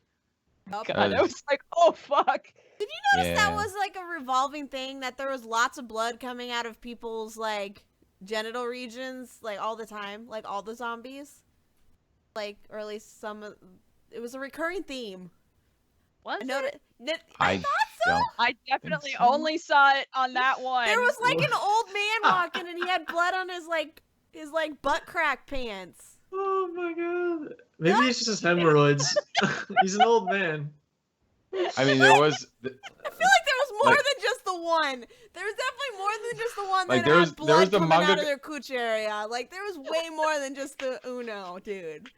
God, I was like, oh fuck. Did you notice that was like a revolving thing, that there was lots of blood coming out of people's like genital regions like all the time, like all the zombies? Like, or at least it was a recurring theme. Was I thought so. I definitely only saw it on that one. There was like an old man walking and he had blood on his butt crack pants. Oh my god. Maybe it's just hemorrhoids. He's an old man. I mean, there was. I feel like there was more than just the one. There was definitely more than just the one that had blood coming out of their cooch area. Like there was way more than just the Uno, dude.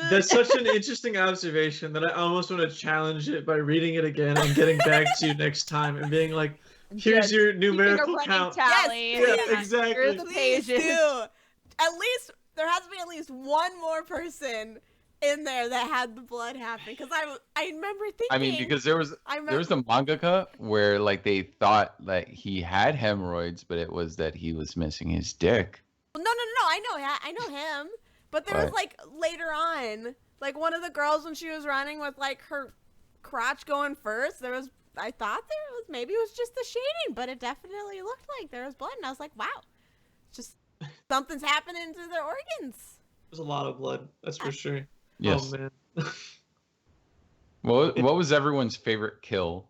That's such an interesting observation that I almost want to challenge it by reading it again and getting back to you next time and being like, here's your numerical count. Tally. Yes, exactly. Here's the pages. At least there has to be at least one more person in there that had the blood happen, because I remember thinking. I mean, because there was the mangaka where like they thought that he had hemorrhoids, but it was that he was missing his dick. No, I know him. But there was like later on, like one of the girls when she was running with like her crotch going first, I thought maybe it was just the shading, but it definitely looked like there was blood, and I was like, wow, just something's happening to their organs. There's a lot of blood, that's for sure. Yes. Oh man. What was everyone's favorite kill?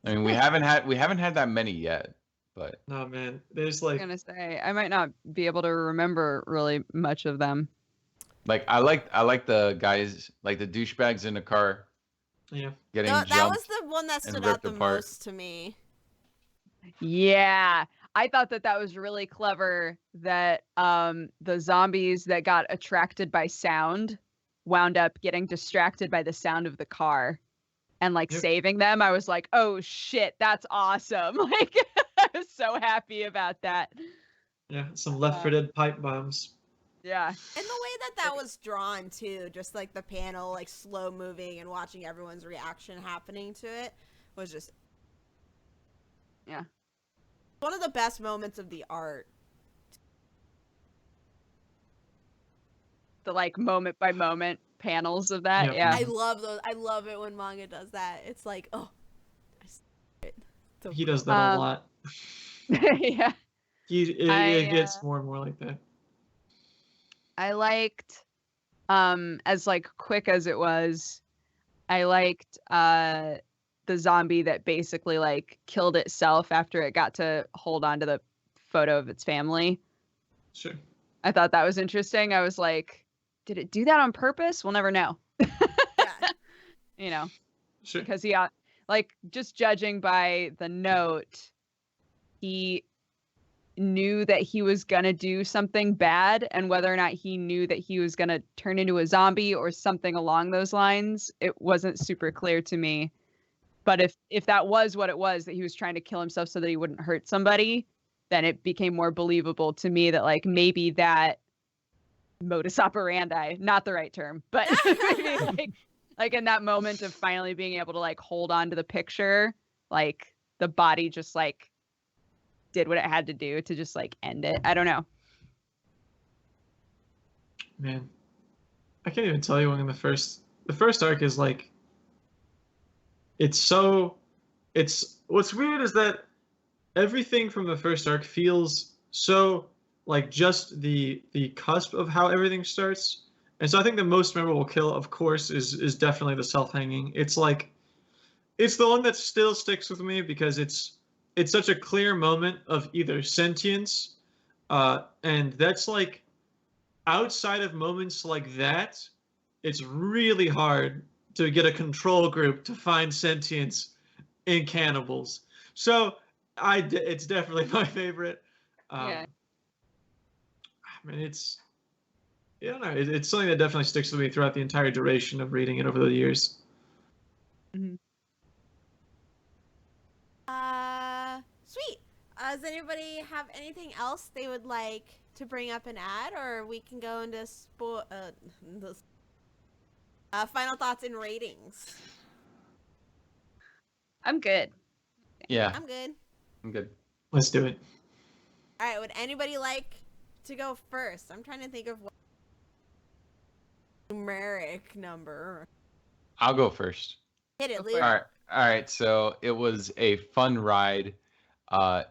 I mean, we haven't had that many yet, but No, man. There's I was like, gonna say I might not be able to remember really much of them. like I like the guys, like the douchebags in the car yeah. getting That was jumped the one that and stood out ripped the apart. most to me. Yeah, I thought that was really clever that the zombies that got attracted by sound wound up getting distracted by the sound of the car and like Yep. saving them. I was like, "Oh shit, that's awesome." Like I was so happy about that. Yeah. Some Left 4 Dead pipe bombs. Yeah. And the way that was drawn too, just like the panel, like slow moving and watching everyone's reaction happening to it was just Yeah. one of the best moments of the art. The like moment by moment panels of that. Yep. Yeah. I love those. I love it when manga does that. It's like, oh, I see it. So He does that a lot. Yeah. It gets more and more like that. I liked as like quick as it was, I liked the zombie that basically like killed itself after it got to hold on to the photo of its family. Sure. I thought that was interesting. I was like, did it do that on purpose? We'll never know. Yeah. You know, Sure. because he like just judging by the note, he knew that he was gonna do something bad, and whether or not he knew that he was gonna turn into a zombie or something along those lines, it wasn't super clear to me. But if that was what it was, that he was trying to kill himself so that he wouldn't hurt somebody, then it became more believable to me that like maybe that modus operandi, not the right term, but maybe like in that moment of finally being able to like hold on to the picture, like the body just like did what it had to do to just like end it. I don't know. Man, I can't even tell you when the first arc is like. It's what's weird is that everything from the first arc feels so like just the cusp of how everything starts. And so I think the most memorable kill, of course, is definitely the self-hanging. It's like it's the one that still sticks with me because it's such a clear moment of either sentience, and that's like outside of moments like that, it's really hard to get a control group to find sentience in cannibals. So it's definitely my favorite. Yeah. I mean, I don't know. It's something that definitely sticks with me throughout the entire duration of reading it over the years. Mm-hmm. Sweet. Does anybody have anything else they would like to bring up and add, or we can go into final thoughts and ratings? I'm good. yeah, I'm good. I'm good. Let's do it. All right. Would anybody like to go first? I'm trying to think of what numeric number. I'll go first. Hit it, Go Luke. All right. So it was a fun ride.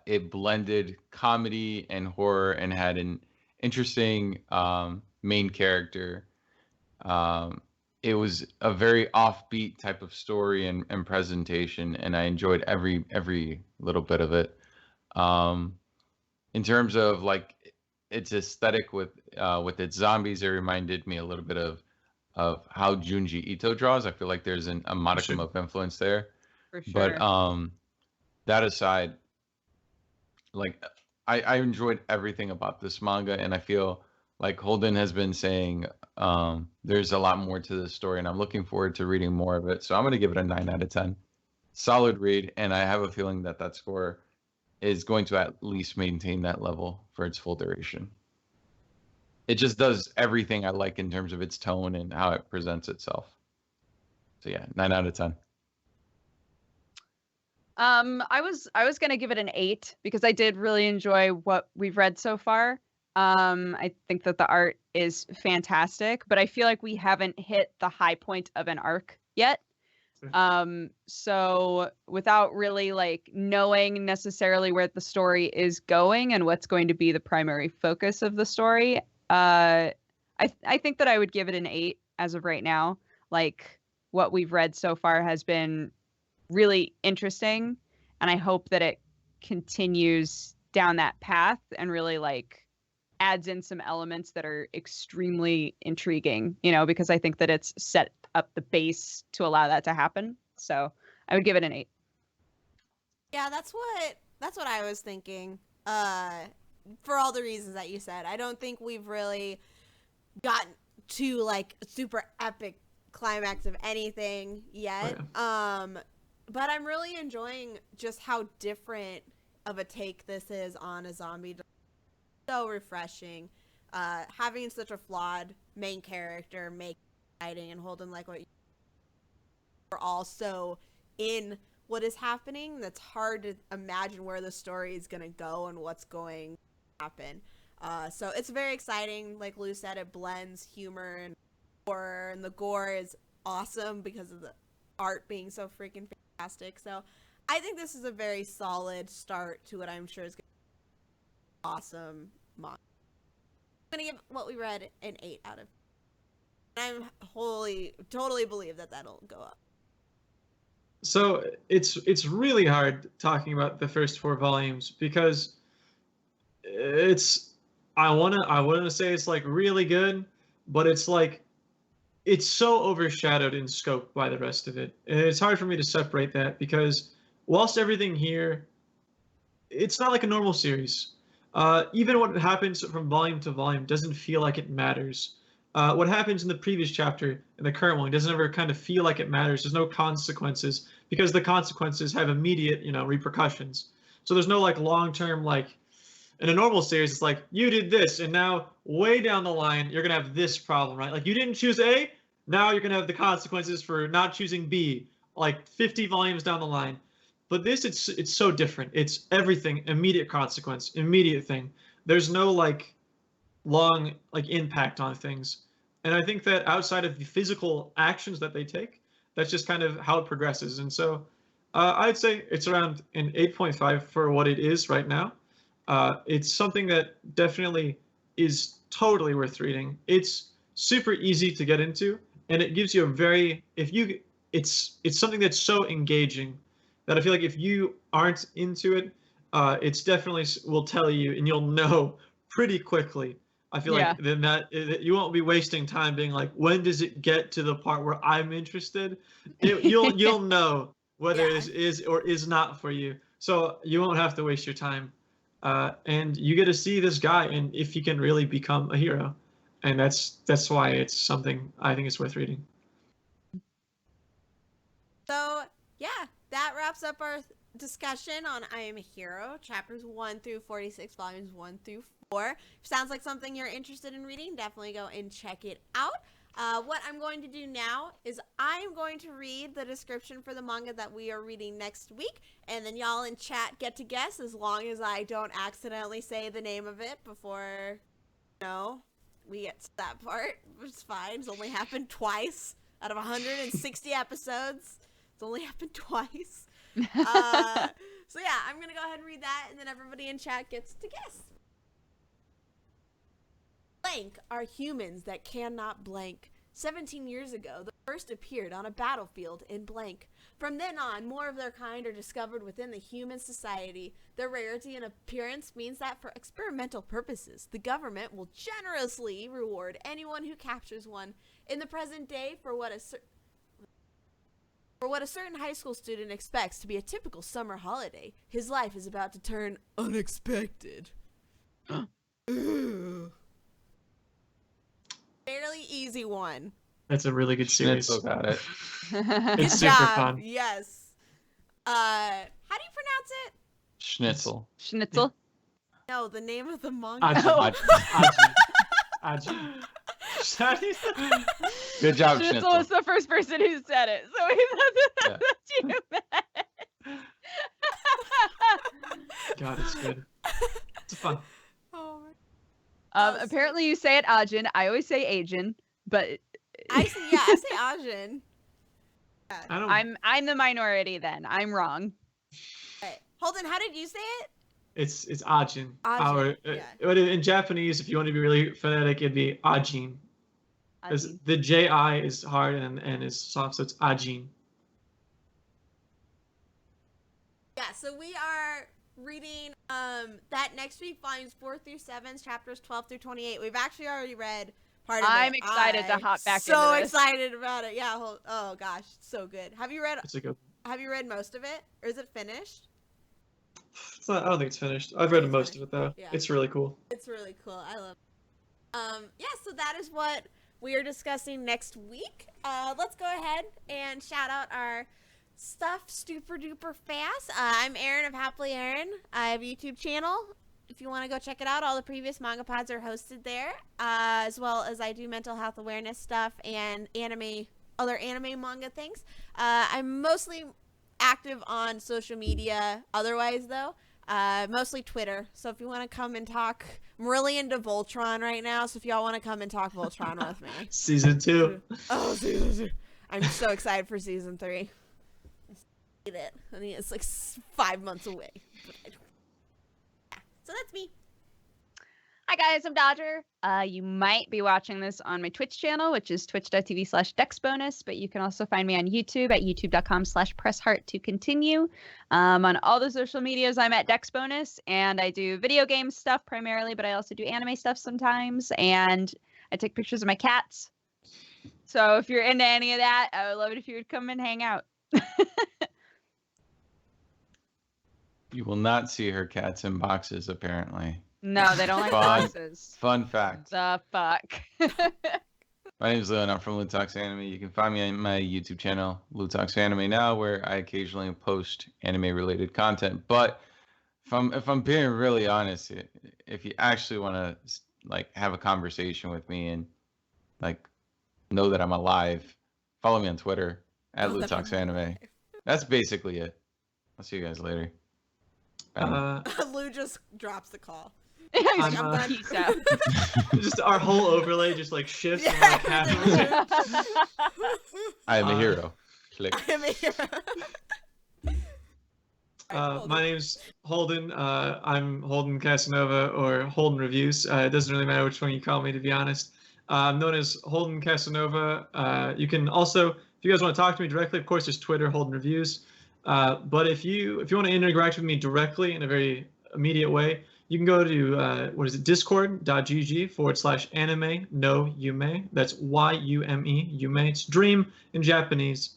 It blended comedy and horror and had an interesting main character. It was a very offbeat type of story and presentation, and I enjoyed every little bit of it. In terms of like its aesthetic with its zombies, it reminded me a little bit of how Junji Ito draws. I feel like there's a modicum Sure. of influence there. For sure. But that aside, like I enjoyed everything about this manga, and I feel like Holden has been saying there's a lot more to this story, and I'm looking forward to reading more of it. So I'm going to give it a 9 out of 10. Solid read, and I have a feeling that score is going to at least maintain that level for its full duration. It just does everything I like in terms of its tone and how it presents itself. So yeah, 9 out of 10. I was gonna give it an 8 because I did really enjoy what we've read so far. I think that the art is fantastic, but I feel like we haven't hit the high point of an arc yet. So without really like knowing necessarily where the story is going and what's going to be the primary focus of the story, I think that I would give it an 8 as of right now. Like what we've read so far has been really interesting, and I hope that it continues down that path and really like adds in some elements that are extremely intriguing, because I think that it's set up the base to allow that to happen. So I would give it an 8. Yeah, that's what I was thinking. For all the reasons that you said, I don't think we've really gotten to like a super epic climax of anything yet. Oh, yeah. But I'm really enjoying just how different of a take this is on a zombie. So refreshing. Having such a flawed main character make exciting, and Holden, like what you're also in what is happening. That's hard to imagine where the story is going to go and what's going to happen. So it's very exciting. Like Lou said, it blends humor and horror, and the gore is awesome because of the art being so freaking fantastic. So I think this is a very solid start to what I'm sure is going to be awesome manga. I'm going to give what we read an 8 out of 10. I'm totally believe that that'll go up. So it's really hard talking about the first 4 volumes because I wanna say it's like really good, but it's like it's so overshadowed in scope by the rest of it. And it's hard for me to separate that because whilst everything here, it's not like a normal series. Even what happens from volume to volume doesn't feel like it matters. What happens in the previous chapter and the current one doesn't ever kind of feel like it matters. There's no consequences because the consequences have immediate, repercussions. So there's no like long-term like in a normal series. It's like you did this, and now way down the line you're gonna have this problem, right? Like you didn't choose A, now you're gonna have the consequences for not choosing B, like 50 volumes down the line. But this, it's so different. It's everything immediate consequence, immediate thing. There's no like long like impact on things. And I think that outside of the physical actions that they take, that's just kind of how it progresses. And so I'd say it's around an 8.5 for what it is right now. It's something that definitely is totally worth reading. It's super easy to get into, and it gives you it's something that's so engaging that I feel like if you aren't into it, it's definitely will tell you, and you'll know pretty quickly. I feel like then that you won't be wasting time being like, when does it get to the part where I'm interested? You'll know whether it is or is not for you. So you won't have to waste your time, and you get to see this guy and if he can really become a hero, and that's why it's something I think it's worth reading. So yeah, that wraps up our discussion on I Am a Hero, chapters 1 through 46, volumes 1 through 4. If sounds like something you're interested in reading, definitely go and check it out. What I'm going to do now is I'm going to read the description for the manga that we are reading next week, and then y'all in chat get to guess, as long as I don't accidentally say the name of it before, we get to that part, which is fine. It's only happened twice out of 160 episodes. It's only happened twice. So yeah, I'm gonna go ahead and read that, and then everybody in chat gets to guess. Blank are humans that cannot blank. 17 years ago, the first appeared on a battlefield in blank. From then on, more of their kind are discovered within the human society. Their rarity and appearance means that for experimental purposes, the government will generously reward anyone who captures one. In the present day, for what a certain high school student expects to be a typical summer holiday, his life is about to turn unexpected. Fairly easy one. That's a really good series. Schnitzel got it. It's Good super job. fun. Yes. How do you pronounce it? Schnitzel. Schnitzel? No, the name of the manga. Aji. Good job, Schnitzel Schnitzel. was the first person who said it, so that's what you meant. God, it's good. It's fun. Oh my. Apparently you say it Ajin. I always say Ajin, but I say Ajin. I don't. I'm the minority then. I'm wrong. Okay. Holden, how did you say it? It's Ajin. Ajin, In Japanese, if you want to be really phonetic, it'd be Ajin. Because the J-I is hard and is soft, so it's Ajin. Yeah, so we are reading that next week, volumes 4 through 7, chapters 12 through 28. We've actually already read part of it. I'm excited to hop back into so this. excited about it. Yeah, oh gosh, so good. Have you read most of it? Or is it finished? It's not, I don't think it's finished. I've read most of it though. Yeah. It's really cool. It's really cool. I love it. Yeah, so that is what we are discussing next week. Let's go ahead and shout out our stuff super duper fast. I'm Erin of Happily Erin. I have a YouTube channel. If you want to go check it out, all the previous manga pods are hosted there, as well as I do mental health awareness stuff and other anime manga things. I'm mostly active on social media otherwise though, mostly Twitter. So if you want to come and talk, I'm really into Voltron right now, so if y'all want to come and talk Voltron with me. Season 2. Oh, season 2. I'm so excited for season 3. I mean, it's like 5 months away. But yeah. So that's me. Hi guys, I'm Dodger. You might be watching this on my Twitch channel, which is twitch.tv/dexbonus, but you can also find me on YouTube at youtube.com/pressheart to continue. On all the social medias, I'm at dexbonus, and I do video game stuff primarily, but I also do anime stuff sometimes, and I take pictures of my cats. So if you're into any of that, I would love it if you would come and hang out. You will not see her cats in boxes, apparently. No, they don't like boxes. Fun fact. The fuck. My name is Leon. I'm from Lutox Anime. You can find me on my YouTube channel, Lutox Anime Now, where I occasionally post anime-related content. But if I'm being really honest, if you actually want to like have a conversation with me and like know that I'm alive, follow me on Twitter at Lutox Anime. That's basically it. I'll see you guys later. Lou just drops the call. I'm done. Peace out. Just our whole overlay just like shifts. And, like, I am a hero. Click. I am a hero. My name's Holden. I'm Holden Casanova or Holden Reviews. It doesn't really matter which one you call me, to be honest. I'm known as Holden Casanova. You can also, if you guys want to talk to me directly, of course, there's Twitter, Holden Reviews. But if you want to interact with me directly in a very immediate way, you can go to discord.gg/anime no yume. That's YUME, yume. It's dream in Japanese.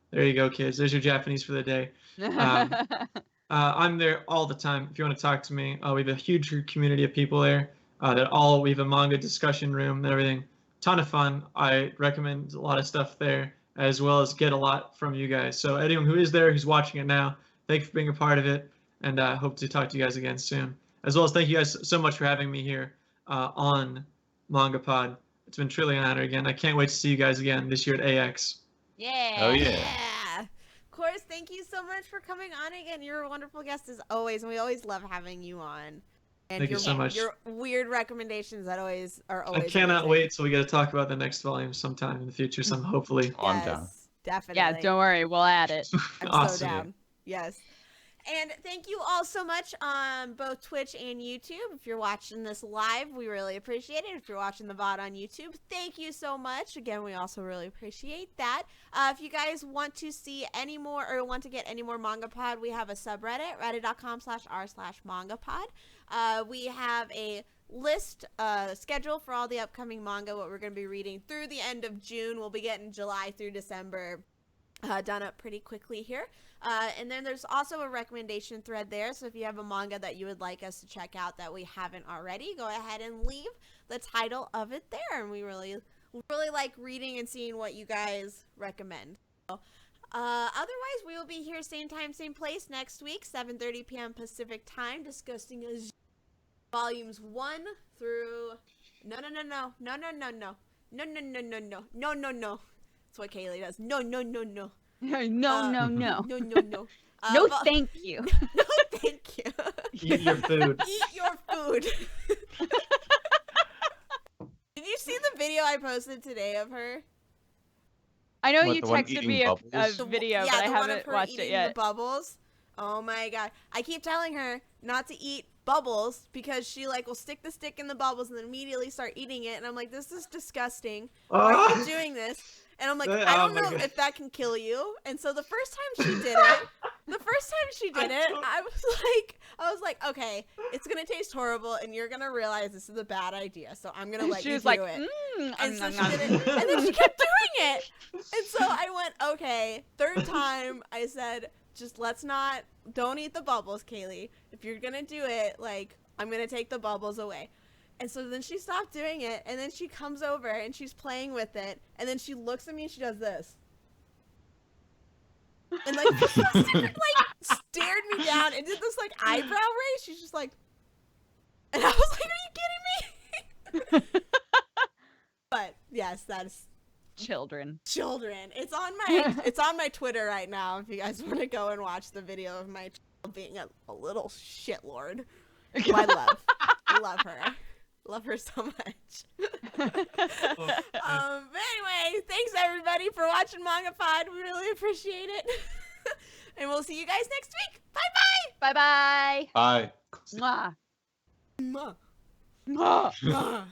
There you go, kids. There's your Japanese for the day. I'm there all the time. If you want to talk to me, we have a huge community of people there. We have a manga discussion room and everything. Ton of fun. I recommend a lot of stuff there, as well as get a lot from you guys. So anyone who is there, who's watching it now, thank you for being a part of it, and I hope to talk to you guys again soon. As well as thank you guys so much for having me here on MangaPod. It's been truly an honor again. I can't wait to see you guys again this year at AX. Yeah. Oh yeah. Yeah. Of course, thank you so much for coming on again. You're a wonderful guest as always, and we always love having you on. And Thank you so much. Your weird recommendations that are always I cannot wait till we get to talk about the next volume sometime in the future. Hopefully. I'm down. Definitely. Yeah, don't worry, we'll add it. I'm Awesome. so down. Yes. And thank you all so much on both Twitch and YouTube. If you're watching this live, we really appreciate it. If you're watching the VOD on YouTube, thank you so much. Again, we also really appreciate that. If you guys want to see any more or want to get any more MangaPod, we have a subreddit, reddit.com/r/MangaPod. We have a list schedule for all the upcoming manga, what we're going to be reading through the end of June. We'll be getting July through December done up pretty quickly here. And then there's also a recommendation thread there. So if you have a manga that you would like us to check out that we haven't already, go ahead and leave the title of it there. And we really like reading and seeing what you guys recommend. So, otherwise, we will be here same time, same place next week, 7:30 p.m. Pacific time, discussing volumes 1 through no. That's what Kaylee does. No. No. No. No, thank you. No, thank you. Eat your food. Eat your food. Did you see the video I posted today of her? I know What, you the one texted eating me a bubbles? video, Yeah, but I the one of haven't her watched eating it yet. The bubbles. Oh my god! I keep telling her not to eat bubbles because she like will stick the stick in the bubbles and then immediately start eating it. And I'm like, this is disgusting. Why are you doing this? And I'm like, I don't know if that can kill you. And so the first time she did it, I was like, okay, it's gonna taste horrible, and you're gonna realize this is a bad idea. So I'm gonna let you do it. And so she did it, and then she kept doing it. And so I went, okay. Third time, I said, just don't eat the bubbles, Kaylee. If you're gonna do it, like, I'm gonna take the bubbles away. And so then she stopped doing it, and then she comes over and she's playing with it, and then she looks at me and she does this. And like, stared me down and did this like eyebrow raise. She's just like, and I was like, are you kidding me? But yes, that's Children. It's on my Twitter right now. If you guys want to go and watch the video of my child being a little shitlord, who I love her. Love her so much. But anyway, thanks everybody for watching MangaPod. We really appreciate it. And we'll see you guys next week. Bye Bye-bye. Bye. Mwah. bye. Mwah. Mwah.